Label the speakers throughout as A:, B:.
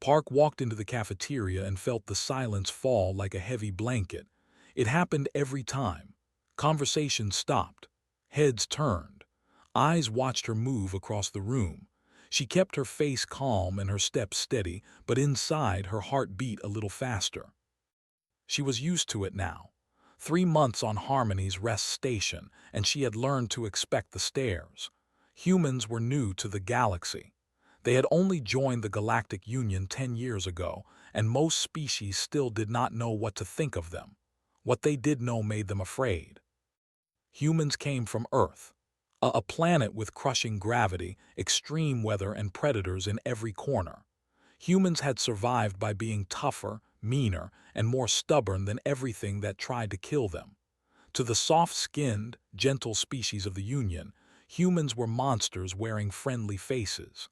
A: Park walked into the cafeteria and felt the silence fall like a heavy blanket. It happened every time. Conversations stopped. Heads turned. Eyes watched her move across the room. She kept her face calm and her steps steady, but inside her heart beat a little faster. She was used to it now. 3 months on Harmony's rest station, and she had learned to expect the stares. Humans were new to the galaxy. They had only joined the Galactic Union 10 years ago, and most species still did not know what to think of them. What they did know made them afraid. Humans came from Earth, a planet with crushing gravity, extreme weather, and predators in every corner. Humans had survived by being tougher, meaner, and more stubborn than everything that tried to kill them. To the soft-skinned, gentle species of the Union, humans were monsters wearing friendly faces.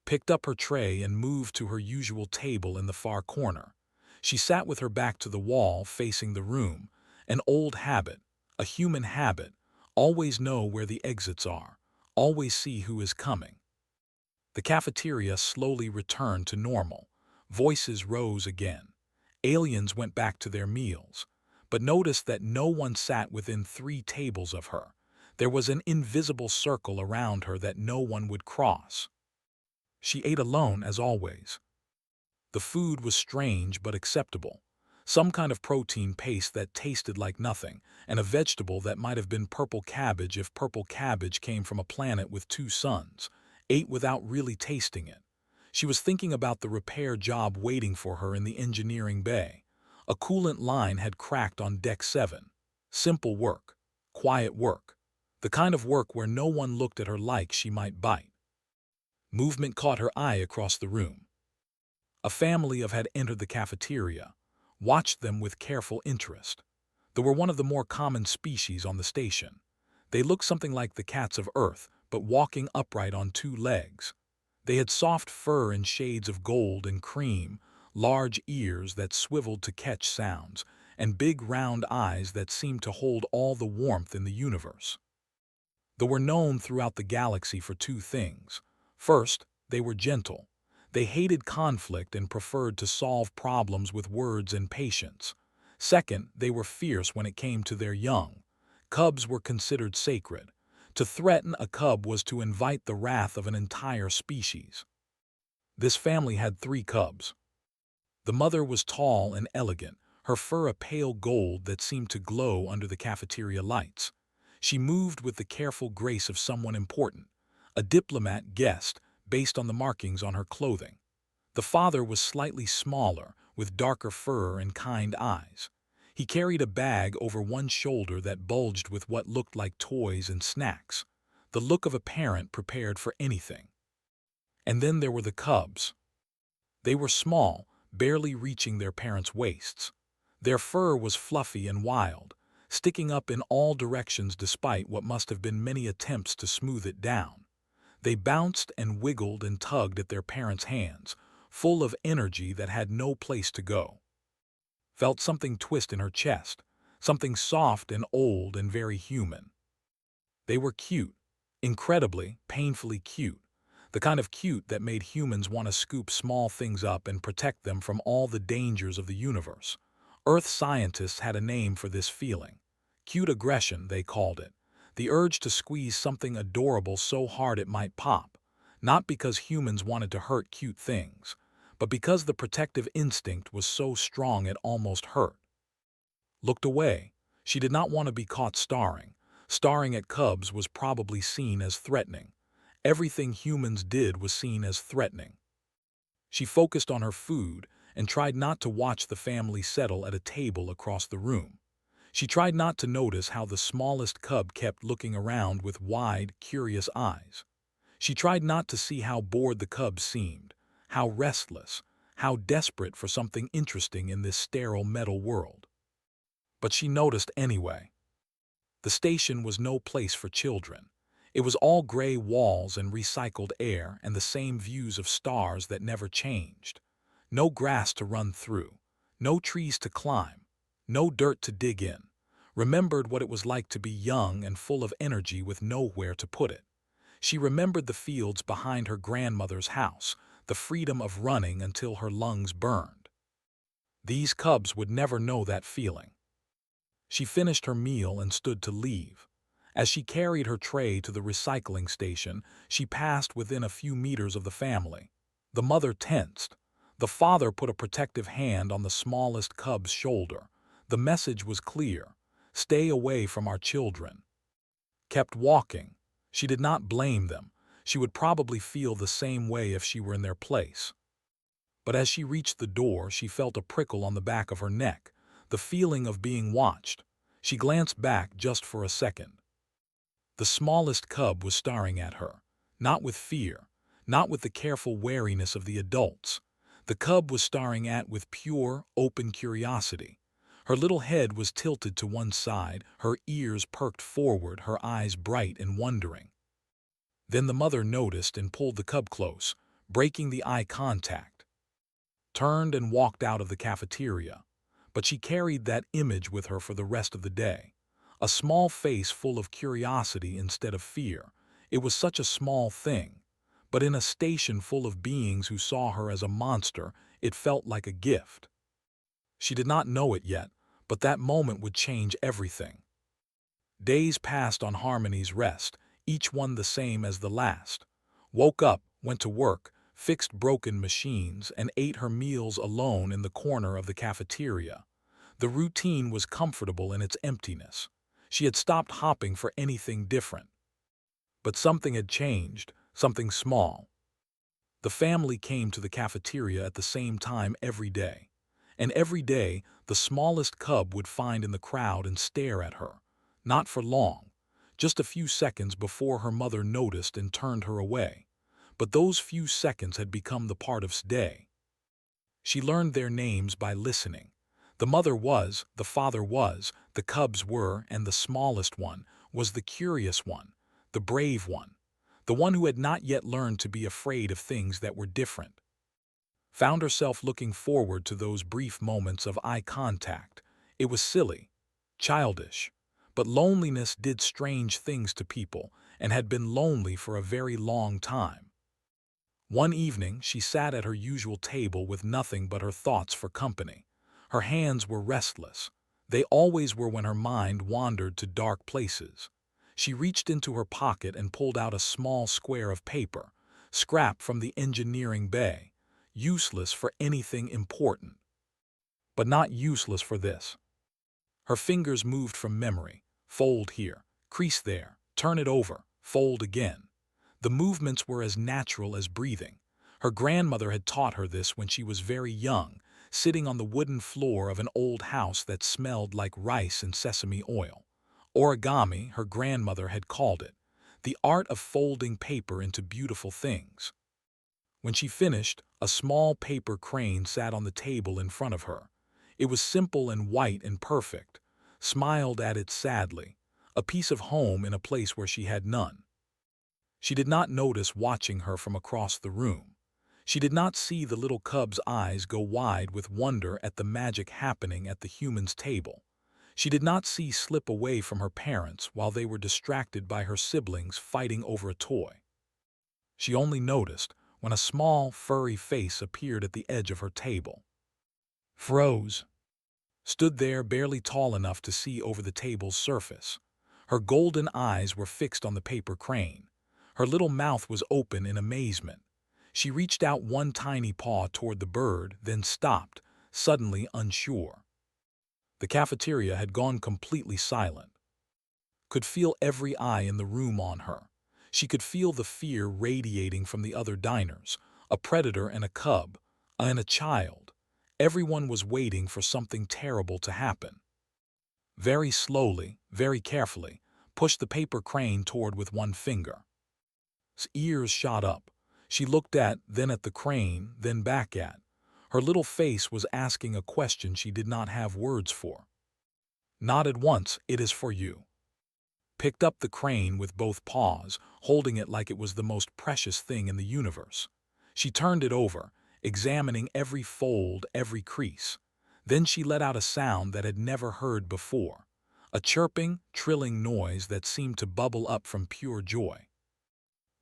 A: Picked up her tray and moved to her usual table in the far corner. She sat with her back to the wall, facing the room. An old habit, a human habit, always know where the exits are, always see who is coming. The cafeteria slowly returned to normal. Voices rose again. Aliens went back to their meals, but noticed that no one sat within 3 tables of her. There was an invisible circle around her that no one would cross. She ate alone as always. The food was strange but acceptable. Some kind of protein paste that tasted like nothing, and a vegetable that might have been purple cabbage if purple cabbage came from a planet with 2 suns. Ate without really tasting it. She was thinking about the repair job waiting for her in the engineering bay. A coolant line had cracked on Deck 7. Simple work. Quiet work. The kind of work where no one looked at her like she might bite. Movement caught her eye across the room. A family had entered the cafeteria, watched them with careful interest. They were one of the more common species on the station. They looked something like the cats of Earth, but walking upright on 2 legs. They had soft fur in shades of gold and cream, large ears that swiveled to catch sounds, and big round eyes that seemed to hold all the warmth in the universe. They were known throughout the galaxy for 2 things. First, they were gentle. They hated conflict and preferred to solve problems with words and patience. Second, they were fierce when it came to their young. Cubs were considered sacred. To threaten a cub was to invite the wrath of an entire species. This family had 3 cubs. The mother was tall and elegant, her fur a pale gold that seemed to glow under the cafeteria lights. She moved with the careful grace of someone important, a diplomat guest, based on the markings on her clothing. The father was slightly smaller, with darker fur and kind eyes. He carried a bag over one shoulder that bulged with what looked like toys and snacks, the look of a parent prepared for anything. And then there were the cubs. They were small, barely reaching their parents' waists. Their fur was fluffy and wild, sticking up in all directions despite what must have been many attempts to smooth it down. They bounced and wiggled and tugged at their parents' hands, full of energy that had no place to go. Felt something twist in her chest, something soft and old and very human. They were cute, incredibly, painfully cute, the kind of cute that made humans want to scoop small things up and protect them from all the dangers of the universe. Earth scientists had a name for this feeling. Cute aggression, they called it. The urge to squeeze something adorable so hard it might pop, not because humans wanted to hurt cute things, but because the protective instinct was so strong it almost hurt. Looked away. She did not want to be caught staring. Staring at cubs was probably seen as threatening. Everything humans did was seen as threatening. She focused on her food and tried not to watch the family settle at a table across the room. She tried not to notice how the smallest cub kept looking around with wide, curious eyes. She tried not to see how bored the cub seemed, how restless, how desperate for something interesting in this sterile metal world. But she noticed anyway. The station was no place for children. It was all gray walls and recycled air and the same views of stars that never changed. No grass to run through, no trees to climb, no dirt to dig in. Remembered what it was like to be young and full of energy with nowhere to put it. She remembered the fields behind her grandmother's house, the freedom of running until her lungs burned. These cubs would never know that feeling. She finished her meal and stood to leave. As she carried her tray to the recycling station, she passed within a few meters of the family. The mother tensed. The father put a protective hand on the smallest cub's shoulder. The message was clear: stay away from our children. Kept walking. She did not blame them. She would probably feel the same way if she were in their place. But as she reached the door, she felt a prickle on the back of her neck, the feeling of being watched. She glanced back just for a second. The smallest cub was staring at her, not with fear, not with the careful wariness of the adults. The cub was staring with pure, open curiosity. Her little head was tilted to one side, her ears perked forward, her eyes bright and wondering. Then the mother noticed and pulled the cub close, breaking the eye contact. Turned and walked out of the cafeteria. But she carried that image with her for the rest of the day. A small face full of curiosity instead of fear. It was such a small thing. But in a station full of beings who saw her as a monster, it felt like a gift. She did not know it yet, but that moment would change everything. Days passed on Harmony's rest, each one the same as the last. Woke up, went to work, fixed broken machines, and ate her meals alone in the corner of the cafeteria. The routine was comfortable in its emptiness. She had stopped hopping for anything different. But something had changed, something small. The family came to the cafeteria at the same time every day. And every day, the smallest cub would find in the crowd and stare at her. Not for long, just a few seconds before her mother noticed and turned her away. But those few seconds had become the part of day. She learned their names by listening. The mother was, the father was, the cubs were, and the smallest one was the curious one, the brave one, the one who had not yet learned to be afraid of things that were different. Found herself looking forward to those brief moments of eye contact. It was silly, childish, but loneliness did strange things to people and had been lonely for a very long time. One evening, she sat at her usual table with nothing but her thoughts for company. Her hands were restless. They always were when her mind wandered to dark places. She reached into her pocket and pulled out a small square of paper, scrap from the engineering bay, useless for anything important. But not useless for this. Her fingers moved from memory. Fold here, crease there, turn it over, fold again. The movements were as natural as breathing. Her grandmother had taught her this when she was very young, sitting on the wooden floor of an old house that smelled like rice and sesame oil. Origami, her grandmother had called it, the art of folding paper into beautiful things. When she finished, a small paper crane sat on the table in front of her. It was simple and white and perfect, smiled at it sadly, a piece of home in a place where she had none. She did not notice watching her from across the room. She did not see the little cub's eyes go wide with wonder at the magic happening at the human's table. She did not see slip away from her parents while they were distracted by her siblings fighting over a toy. She only noticed when a small, furry face appeared at the edge of her table. Froze. Stood there barely tall enough to see over the table's surface. Her golden eyes were fixed on the paper crane. Her little mouth was open in amazement. She reached out one tiny paw toward the bird, then stopped, suddenly unsure. The cafeteria had gone completely silent. Could feel every eye in the room on her. She could feel the fear radiating from the other diners, a predator and a cub, and a child. Everyone was waiting for something terrible to happen. Very slowly, very carefully, pushed the paper crane toward with one finger. Ears shot up. She looked then at the crane, then back at. Her little face was asking a question she did not have words for. Nodded once, "It is for you." Picked up the crane with both paws, holding it like it was the most precious thing in the universe. She turned it over, examining every fold, every crease. Then she let out a sound that had never heard before, a chirping, trilling noise that seemed to bubble up from pure joy.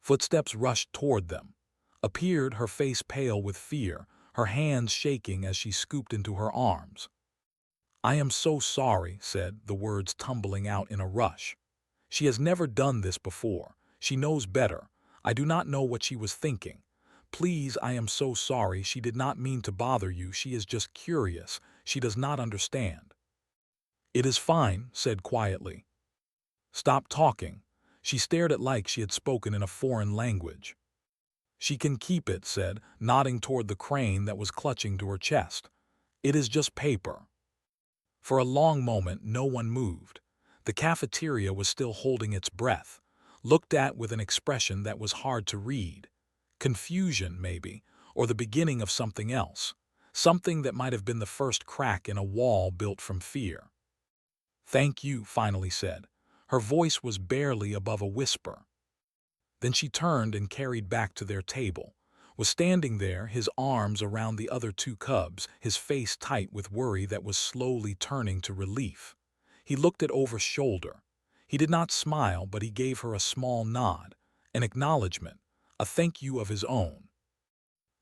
A: Footsteps rushed toward them. appeared, her face pale with fear, her hands shaking as she scooped into her arms. "I am so sorry," said, the words tumbling out in a rush. "She has never done this before. She knows better. I do not know what she was thinking. Please, I am so sorry. She did not mean to bother you. She is just curious. She does not understand." "It is fine," said quietly. "Stop talking." She stared at like she had spoken in a foreign language. "She can keep it," said, nodding toward the crane that was clutching to her chest. "It is just paper." For a long moment, no one moved. The cafeteria was still holding its breath, looked at with an expression that was hard to read. Confusion, maybe, or the beginning of something else. Something that might have been the first crack in a wall built from fear. "Thank you," finally said. Her voice was barely above a whisper. Then she turned and carried back to their table. Was standing there, his arms around the other two cubs, his face tight with worry that was slowly turning to relief. He looked at Over's shoulder. He did not smile, but he gave her a small nod, an acknowledgement, a thank you of his own.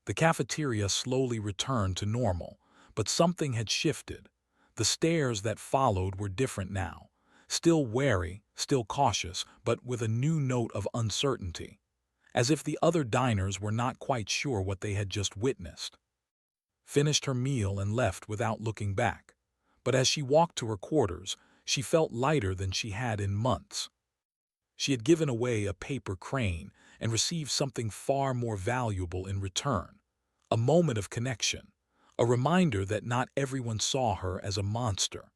A: The cafeteria slowly returned to normal, but something had shifted. The stares that followed were different now. Still wary, still cautious, but with a new note of uncertainty. As if the other diners were not quite sure what they had just witnessed. Finished her meal and left without looking back. But as she walked to her quarters, she felt lighter than she had in months. She had given away a paper crane and received something far more valuable in return. A moment of connection. A reminder that not everyone saw her as a monster.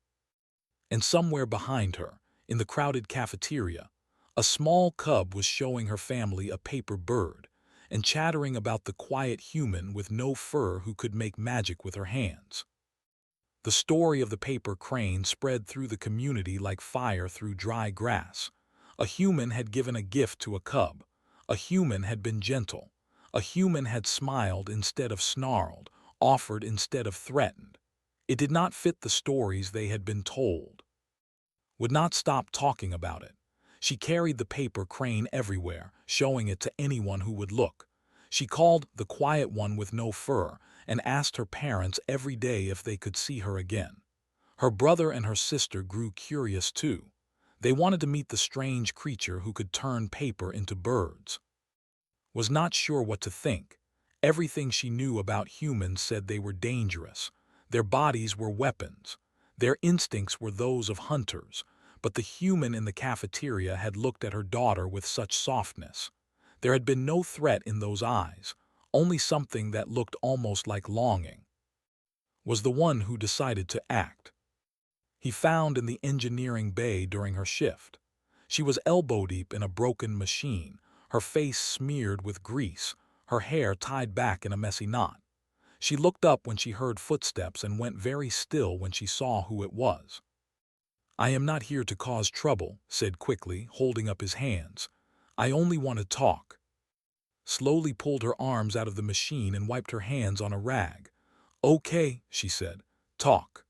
A: And somewhere behind her, in the crowded cafeteria, a small cub was showing her family a paper bird and chattering about the quiet human with no fur who could make magic with her hands. The story of the paper crane spread through the community like fire through dry grass. A human had given a gift to a cub. A human had been gentle. A human had smiled instead of snarled, offered instead of threatened. It did not fit the stories they had been told. Would not stop talking about it. She carried the paper crane everywhere, showing it to anyone who would look. She called the quiet one with no fur and asked her parents every day if they could see her again. Her brother and her sister grew curious too. They wanted to meet the strange creature who could turn paper into birds. Was not sure what to think. Everything she knew about humans said they were dangerous. Their bodies were weapons. Their instincts were those of hunters. But the human in the cafeteria had looked at her daughter with such softness. There had been no threat in those eyes, only something that looked almost like longing. Was the one who decided to act. He found in the engineering bay during her shift. She was elbow-deep in a broken machine, her face smeared with grease, her hair tied back in a messy knot. She looked up when she heard footsteps and went very still when she saw who it was. "I am not here to cause trouble," said quickly, holding up his hands. "I only want to talk." Slowly pulled her arms out of the machine and wiped her hands on a rag. "Okay," she said. "Talk."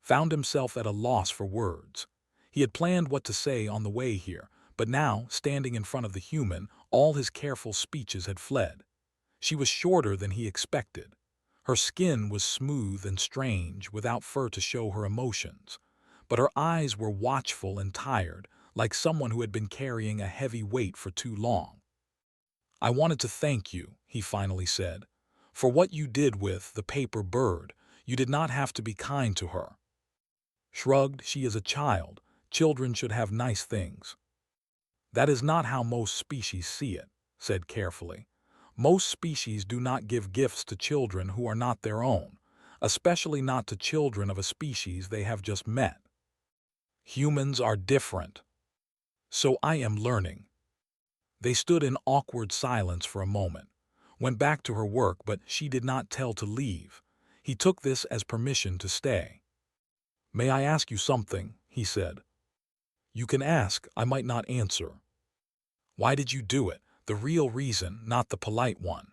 A: Found himself at a loss for words. He had planned what to say on the way here, but now, standing in front of the human, all his careful speeches had fled. She was shorter than he expected. Her skin was smooth and strange, without fur to show her emotions. But her eyes were watchful and tired, like someone who had been carrying a heavy weight for too long. "I wanted to thank you," he finally said, "for what you did with the paper bird. You did not have to be kind to her." Shrugged, "She is a child. Children should have nice things." "That is not how most species see it," said carefully. "Most species do not give gifts to children who are not their own, especially not to children of a species they have just met. Humans are different. So I am learning." They stood in awkward silence for a moment, went back to her work, but she did not tell to leave. He took this as permission to stay. "May I ask you something?" he said. "You can ask, I might not answer." "Why did you do it? The real reason, not the polite one."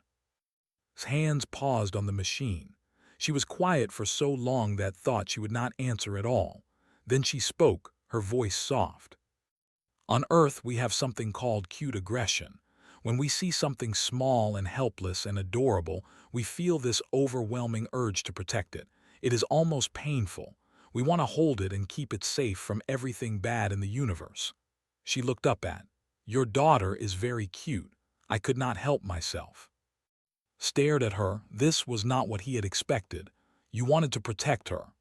A: His hands paused on the machine. She was quiet for so long that thought she would not answer at all. Then she spoke, her voice soft. "On Earth we have something called cute aggression. When we see something small and helpless and adorable, we feel this overwhelming urge to protect it. It is almost painful. We want to hold it and keep it safe from everything bad in the universe. She looked up at, "Your daughter is very cute. I could not help myself." Stared at her. This was not what he had expected. You wanted to protect her.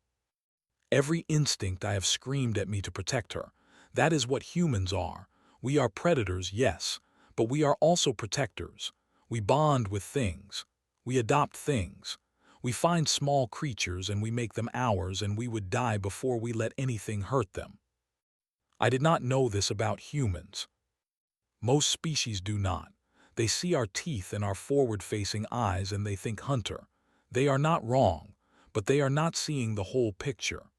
A: Every instinct I have screamed at me to protect her. That is what humans are. We are predators, yes, but we are also protectors. We bond with things. We adopt things. We find small creatures and we make them ours, and we would die before we let anything hurt them. I did not know this about humans. Most species do not. They see our teeth and our forward-facing eyes and they think hunter. They are not wrong, but they are not seeing the whole picture.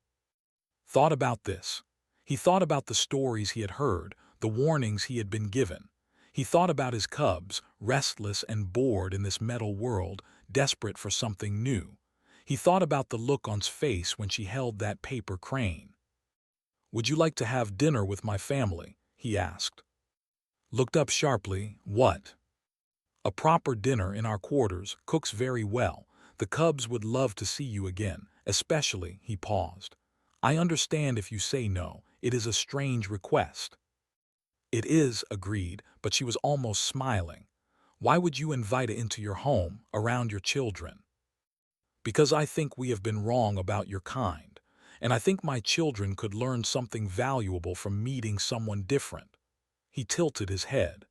A: Thought about this. He thought about the stories he had heard, the warnings he had been given. He thought about his cubs, restless and bored in this metal world, desperate for something new. He thought about the look on his face when she held that paper crane. "Would you like to have dinner with my family?" he asked. Looked up sharply. "What?" "A proper dinner in our quarters, cooks very well. The cubs would love to see you again, especially," he paused. "I understand if you say no. It is a strange request." "It is," agreed, but she was almost smiling. "Why would you invite it into your home, around your children?" "Because I think we have been wrong about your kind, and I think my children could learn something valuable from meeting someone different." He tilted his head.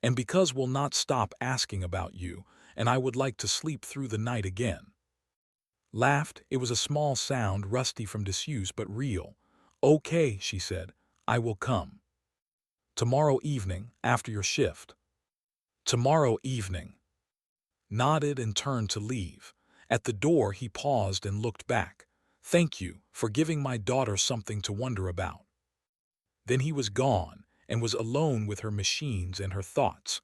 A: "And because we'll not stop asking about you, and I would like to sleep through the night again." Laughed. It was a small sound, rusty from disuse but real. "Okay," she said. "I will come." "Tomorrow evening, after your shift." "Tomorrow evening." Nodded and turned to leave. At the door he paused and looked back. "Thank you for giving my daughter something to wonder about." Then he was gone and was alone with her machines and her thoughts.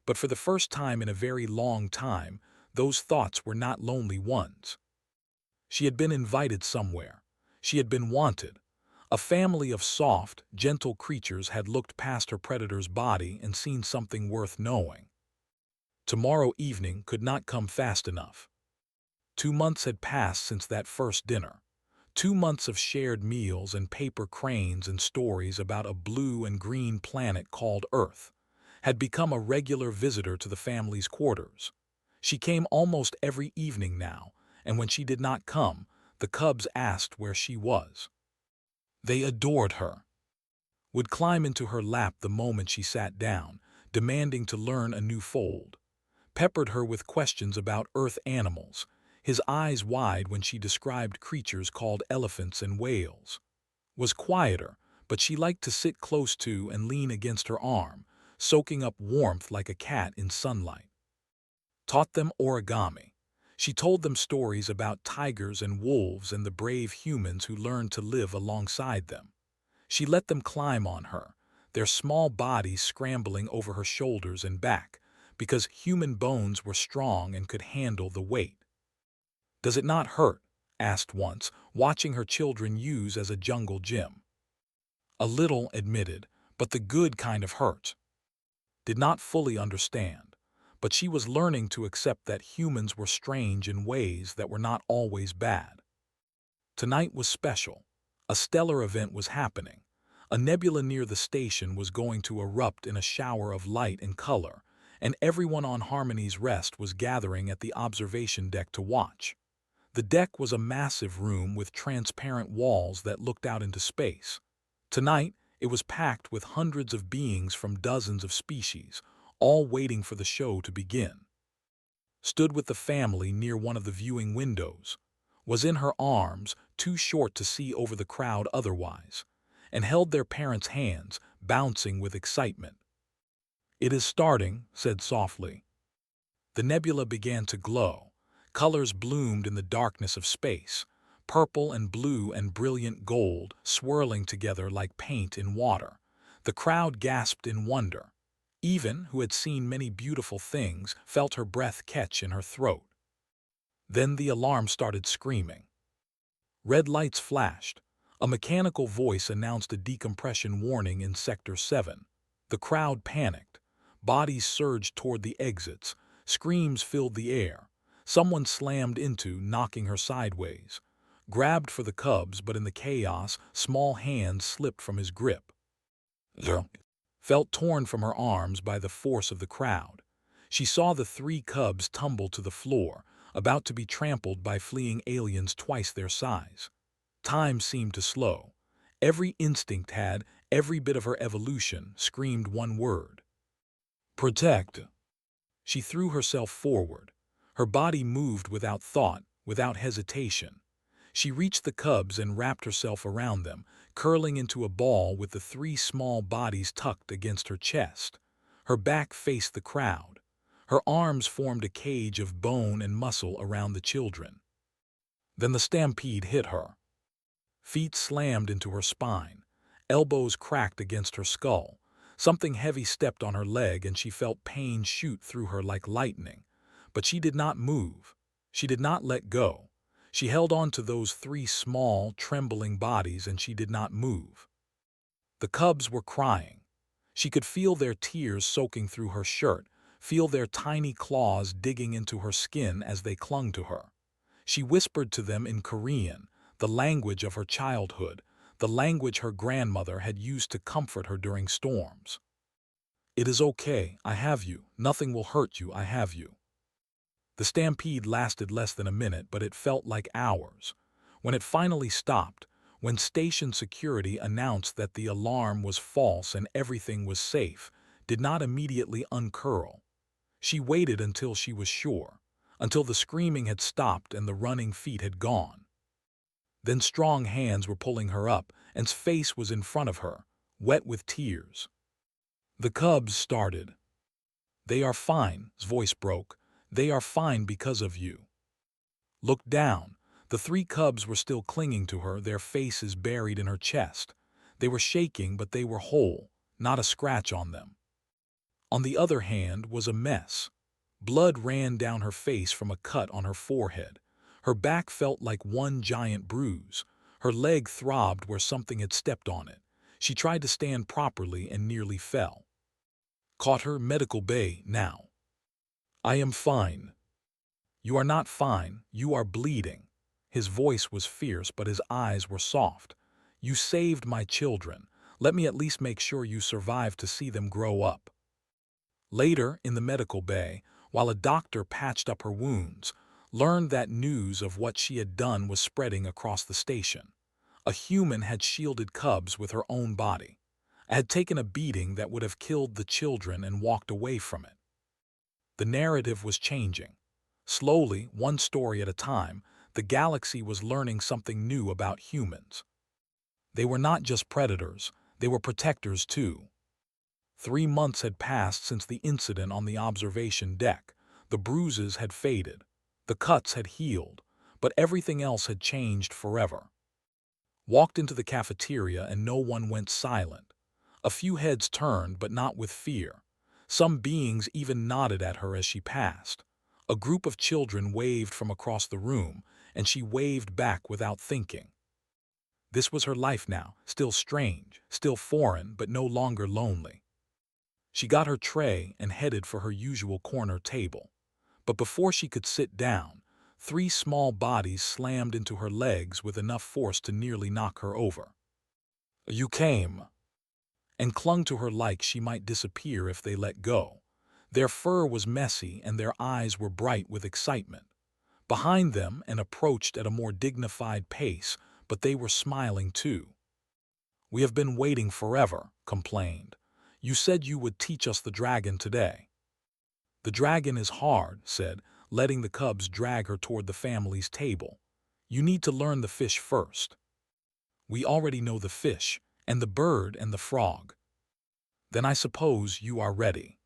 A: But for the first time in a very long time, those thoughts were not lonely ones. She had been invited somewhere. She had been wanted. A family of soft, gentle creatures had looked past her predator's body and seen something worth knowing. Tomorrow evening could not come fast enough. 2 months had passed since that first dinner. 2 months of shared meals and paper cranes and stories about a blue and green planet called Earth had become a regular visitor to the family's quarters. She came almost every evening now, and when she did not come, the cubs asked where she was. They adored her. Would climb into her lap the moment she sat down, demanding to learn a new fold. Peppered her with questions about Earth animals, his eyes wide when she described creatures called elephants and whales. Was quieter, but she liked to sit close to and lean against her arm, soaking up warmth like a cat in sunlight. Taught them origami. She told them stories about tigers and wolves and the brave humans who learned to live alongside them. She let them climb on her, their small bodies scrambling over her shoulders and back, because human bones were strong and could handle the weight. "Does it not hurt?" asked once, watching her children use as a jungle gym. "A little," admitted, "but the good kind of hurt." Did not fully understand, but she was learning to accept that humans were strange in ways that were not always bad. Tonight was special. A stellar event was happening. A nebula near the station was going to erupt in a shower of light and color, and everyone on Harmony's Rest was gathering at the observation deck to watch. The deck was a massive room with transparent walls that looked out into space. Tonight, it was packed with hundreds of beings from dozens of species, all waiting for the show to begin. Stood with the family near one of the viewing windows. Was in her arms, too short to see over the crowd otherwise, and held their parents' hands, bouncing with excitement. "It is starting," said softly. The nebula began to glow. Colors bloomed in the darkness of space, purple and blue and brilliant gold swirling together like paint in water. The crowd gasped in wonder. Even, who had seen many beautiful things, felt her breath catch in her throat. Then the alarm started screaming. Red lights flashed. A mechanical voice announced a decompression warning in Sector 7. The crowd panicked. Bodies surged toward the exits. Screams filled the air. Someone slammed into, knocking her sideways. Grabbed for the cubs, but in the chaos, small hands slipped from his grip. Felt torn from her arms by the force of the crowd. She saw the 3 cubs tumble to the floor, about to be trampled by fleeing aliens twice their size. Time seemed to slow. Every instinct had, every bit of her evolution, screamed one word. Protect. She threw herself forward. Her body moved without thought, without hesitation. She reached the cubs and wrapped herself around them, curling into a ball with the 3 small bodies tucked against her chest. Her back faced the crowd. Her arms formed a cage of bone and muscle around the children. Then the stampede hit her. Feet slammed into her spine. Elbows cracked against her skull. Something heavy stepped on her leg and she felt pain shoot through her like lightning. But she did not move. She did not let go. She held on to those 3 small, trembling bodies and she did not move. The cubs were crying. She could feel their tears soaking through her shirt, feel their tiny claws digging into her skin as they clung to her. She whispered to them in Korean, the language of her childhood, the language her grandmother had used to comfort her during storms. It is okay, I have you. Nothing will hurt you, I have you. The stampede lasted less than a minute, but it felt like hours. When it finally stopped, when station security announced that the alarm was false and everything was safe, did not immediately uncurl. She waited until she was sure, until the screaming had stopped and the running feet had gone. Then strong hands were pulling her up, and face was in front of her, wet with tears. The cubs started. They are fine, his voice broke. They are fine because of you. Look down. The 3 cubs were still clinging to her, their faces buried in her chest. They were shaking, but they were whole, not a scratch on them. On the other hand was a mess. Blood ran down her face from a cut on her forehead. Her back felt like one giant bruise. Her leg throbbed where something had stepped on it. She tried to stand properly and nearly fell. Caught her, medical bay, now. I am fine. You are not fine, you are bleeding. His voice was fierce, but his eyes were soft. You saved my children. Let me at least make sure you survive to see them grow up. Later, in the medical bay, while a doctor patched up her wounds, learned that news of what she had done was spreading across the station. A human had shielded cubs with her own body, had taken a beating that would have killed the children and walked away from it. The narrative was changing. Slowly, one story at a time, the galaxy was learning something new about humans. They were not just predators, they were protectors too. 3 months had passed since the incident on the observation deck. The bruises had faded. The cuts had healed, but everything else had changed forever. Walked into the cafeteria and no one went silent. A few heads turned, but not with fear. Some beings even nodded at her as she passed. A group of children waved from across the room, and she waved back without thinking. This was her life now, still strange, still foreign, but no longer lonely. She got her tray and headed for her usual corner table. But before she could sit down, 3 small bodies slammed into her legs with enough force to nearly knock her over. You came, and clung to her like she might disappear if they let go. Their fur was messy and their eyes were bright with excitement. Behind them and approached at a more dignified pace, but they were smiling too. We have been waiting forever, complained. You said you would teach us the dragon today. The dragon is hard, said, letting the cubs drag her toward the family's table. You need to learn the fish first. We already know the fish, and the bird and the frog. Then I suppose you are ready.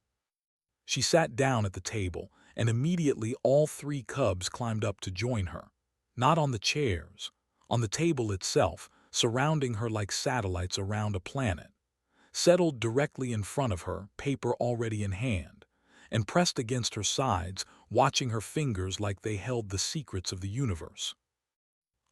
A: She sat down at the table, and immediately all 3 cubs climbed up to join her. Not on the chairs, on the table itself, surrounding her like satellites around a planet. Settled directly in front of her, paper already in hand, and pressed against her sides, watching her fingers like they held the secrets of the universe.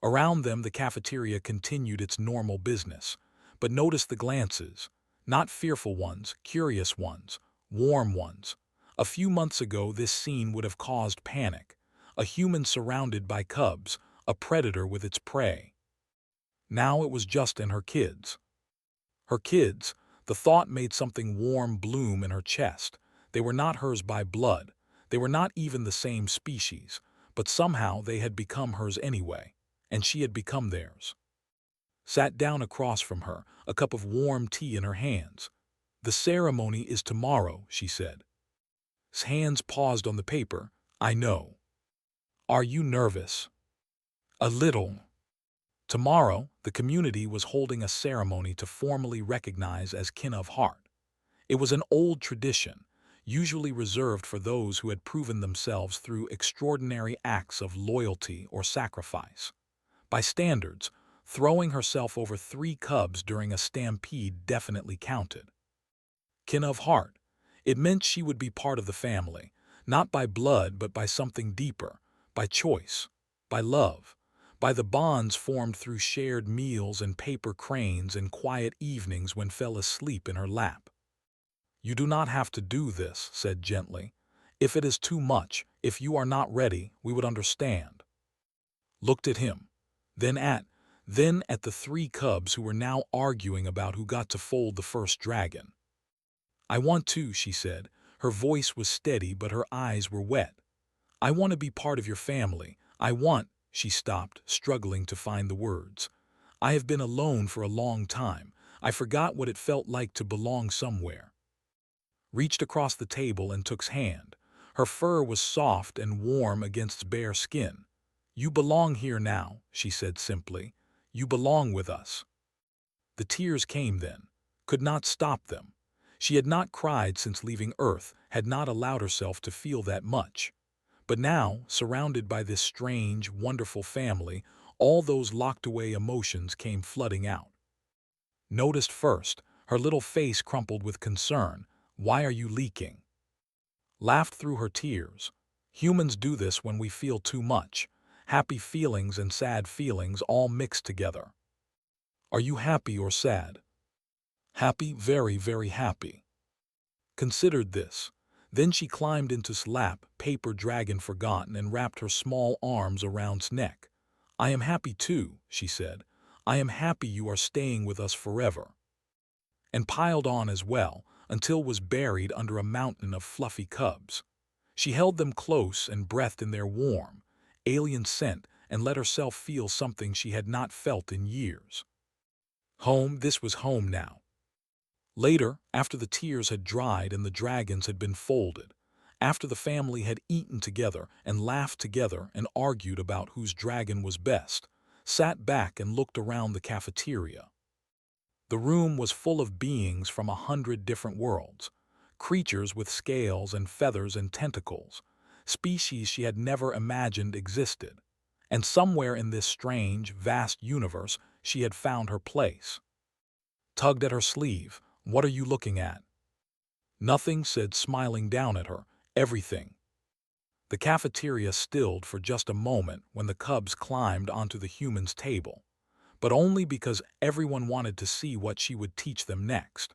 A: Around them the cafeteria continued its normal business, but noticed the glances, not fearful ones, curious ones, warm ones. A few months ago, this scene would have caused panic. A human surrounded by cubs, a predator with its prey. Now it was just in her kids. Her kids, the thought made something warm bloom in her chest. They were not hers by blood. They were not even the same species, but somehow they had become hers anyway, and she had become theirs. Sat down across from her, a cup of warm tea in her hands. "The ceremony is tomorrow," she said. His hands paused on the paper. "I know." "Are you nervous?" "A little." Tomorrow, the community was holding a ceremony to formally recognize as kin of heart. It was an old tradition, usually reserved for those who had proven themselves through extraordinary acts of loyalty or sacrifice. By standards, throwing herself over 3 cubs during a stampede definitely counted. Kin of heart. It meant she would be part of the family, not by blood but by something deeper, by choice, by love, by the bonds formed through shared meals and paper cranes and quiet evenings when fell asleep in her lap. "You do not have to do this," said gently. "If it is too much, if you are not ready, we would understand." Looked at him, then at the 3 cubs who were now arguing about who got to fold the first dragon. "I want to," she said. Her voice was steady, but her eyes were wet. "I want to be part of your family. I want—" She stopped, struggling to find the words. "I have been alone for a long time. I forgot what it felt like to belong somewhere." Reached across the table and took's hand. Her fur was soft and warm against bare skin. "You belong here now," she said simply. "You belong with us." The tears came then, could not stop them. She had not cried since leaving Earth, had not allowed herself to feel that much. But now, surrounded by this strange, wonderful family, all those locked-away emotions came flooding out. Noticed first, her little face crumpled with concern. "Why are you leaking?" Laughed through her tears. "Humans do this when we feel too much. Happy feelings and sad feelings all mixed together." "Are you happy or sad?" "Happy, very, very happy." Considered this. Then she climbed into his lap, paper dragon forgotten, and wrapped her small arms around his neck. "I am happy too," she said. "I am happy you are staying with us forever." And piled on as well, until was buried under a mountain of fluffy cubs. She held them close and breathed in their warm, alien scent and let herself feel something she had not felt in years. Home, this was home now. Later, after the tears had dried and the dragons had been folded, after the family had eaten together and laughed together and argued about whose dragon was best, sat back and looked around the cafeteria. The room was full of beings from 100 different worlds, creatures with scales and feathers and tentacles, species she had never imagined existed. And somewhere in this strange, vast universe, she had found her place. Tugged at her sleeve. "What are you looking at?" "Nothing," said, smiling down at her. "Everything." The cafeteria stilled for just a moment when the cubs climbed onto the human's table, but only because everyone wanted to see what she would teach them next.